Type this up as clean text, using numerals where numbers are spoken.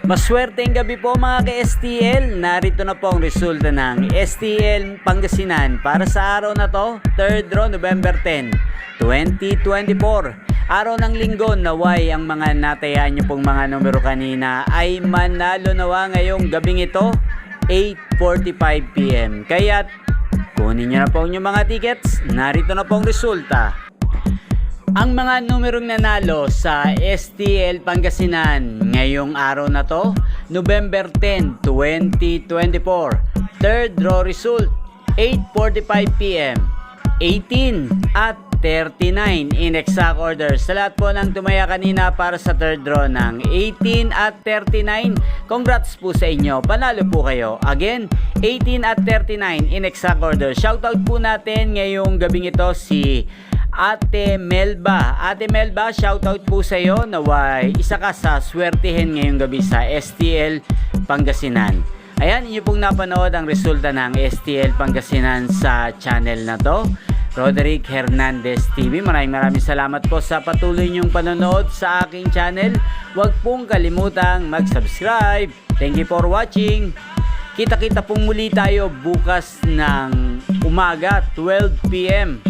Maswerteng gabi po mga ka-STL. Narito na po ang resulta ng STL Pangasinan para sa araw na to, 3rd draw November 10, 2024. Araw ng linggo, naway ang mga natayaan nyo pong mga numero kanina ay manalo nawa ngayong gabing ito, 8:45 PM. Kaya kunin nyo na po yung mga tickets. Narito na po ang resulta. Ang mga numerong nanalo sa STL Pangasinan ngayong araw na to, November 10, 2024. Third draw result, 8:45 PM, 18 at 39 in exact order. Sa lahat po ng tumaya kanina para sa third draw ng 18 at 39, congrats po sa inyo. Panalo po kayo. Again, 18 at 39 in exact order. Shoutout po natin ngayong gabing ito si Ate Melba. Ate Melba, shoutout po sa iyo. Naway isa ka sa swertihin ngayong gabi sa STL Pangasinan. Ayan, inyo pong napanood ang resulta ng STL Pangasinan sa channel na to, Roderick Hernandez TV. Maraming salamat po sa patuloy niyong panonood sa aking channel. Huwag pong kalimutang mag-subscribe. Thank you for watching. Kita-kita pong muli tayo bukas ng umaga, 12 PM.